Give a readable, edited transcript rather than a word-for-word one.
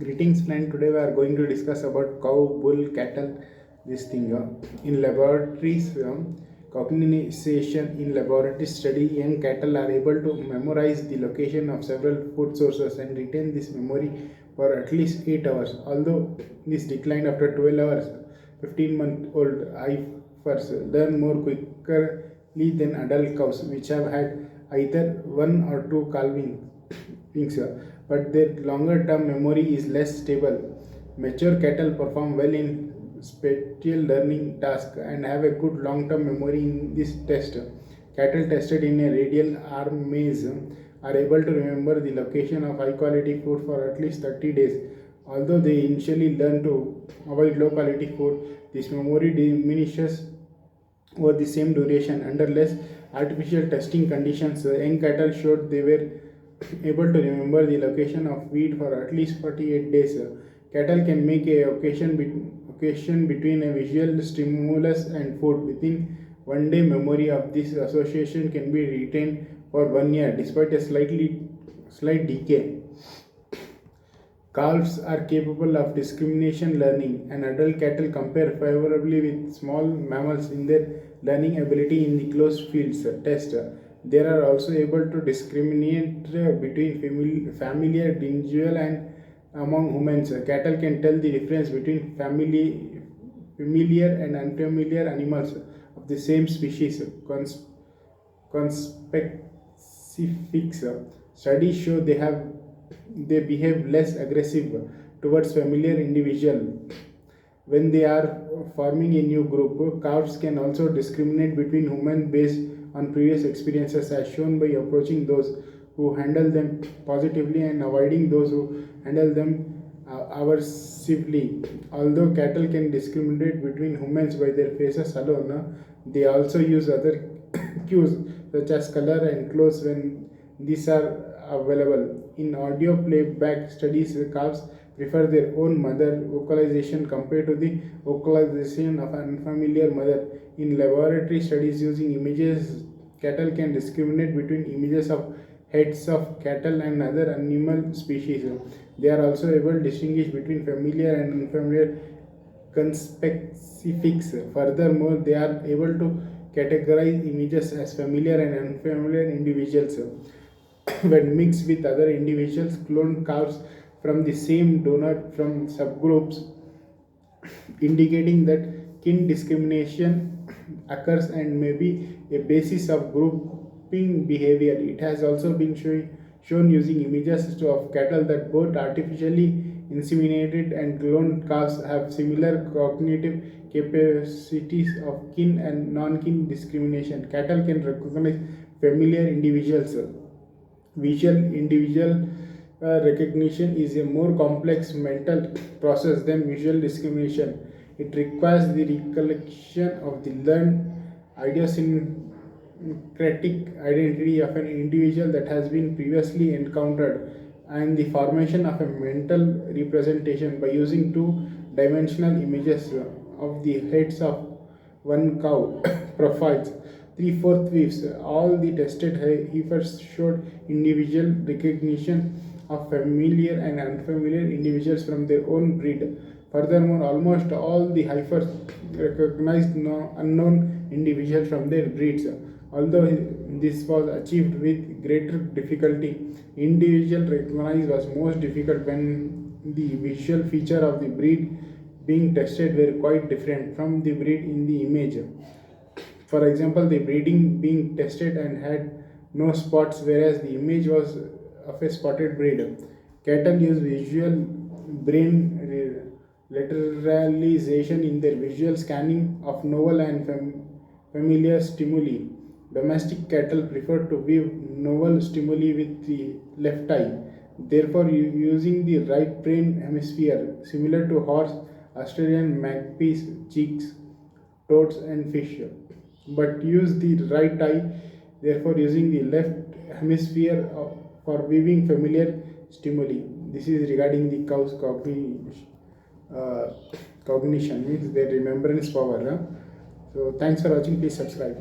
Greetings, friend. Today we are going to discuss about cow, bull, cattle. This thing in laboratories, cognition in laboratory study, young cattle are able to memorize the location of several food sources and retain this memory for at least 8 hours. Although this declined after 12 hours, 15-month-old heifers learn more quickly than adult cows, which have had either one or two calvings, but their longer term memory is less stable. Mature cattle perform well in spatial learning tasks and have a good long term memory in this test. Cattle tested in a radial arm maze are able to remember the location of high quality food for at least 30 days. Although they initially learn to avoid low quality food, this memory diminishes over the same duration. Under less artificial testing conditions, young cattle showed they were able to remember the location of wheat for at least 48 days. Cattle can make a occasion between a visual stimulus and food. Within 1 day, memory of this association can be retained for 1 year despite a slight decay. Calves are capable of discrimination learning, and adult cattle compare favorably with small mammals in their learning ability in the closed fields test. They are also able to discriminate between familiar individual and among humans. Cattle can tell the difference between familiar and unfamiliar animals of the same species. Conspecifics studies show they behave less aggressive towards familiar individual when they are forming a new group. Calves can also discriminate between humans based on previous experiences, as shown by approaching those who handle them positively and avoiding those who handle them aversively. Although cattle can discriminate between humans by their faces alone, they also use other cues such as color and clothes when these are available. In audio playback studies, calves prefer their own mother vocalization compared to the vocalization of an unfamiliar mother. In laboratory studies using images, cattle can discriminate between images of heads of cattle and other animal species. They are also able to distinguish between familiar and unfamiliar conspecifics. Furthermore, they are able to categorize images as familiar and unfamiliar individuals. When mixed with other individuals, cloned calves from the same donor from subgroups, indicating that kin discrimination occurs and may be a basis of grouping behavior. It has also been shown using images of cattle that both artificially inseminated and cloned calves have similar cognitive capacities of kin and non-kin discrimination. Cattle can recognize familiar individuals. Visual individual recognition is a more complex mental process than visual discrimination. It requires the recollection of the learned idiosyncratic identity of an individual that has been previously encountered and the formation of a mental representation by using two-dimensional images of the heads of one cow profiles 3/4 weaves. All the tested heifers showed individual recognition of familiar and unfamiliar individuals from their own breed. Furthermore, almost all the heifers recognized unknown individuals from their breeds. Although this was achieved with greater difficulty, individual recognition was most difficult when the visual feature of the breed being tested were quite different from the breed in the image. For example, the breeding being tested and had no spots, whereas the image was of a spotted breed. Cattle use visual brain lateralization in their visual scanning of novel and familiar stimuli. Domestic cattle prefer to view novel stimuli with the left eye, therefore using the right brain hemisphere, similar to horse, Australian magpies, chicks, toads, and fish, but use the right eye, therefore using the left hemisphere for viewing familiar stimuli. This is regarding the cow's cognition, means their remembrance power. So thanks for watching. Please subscribe.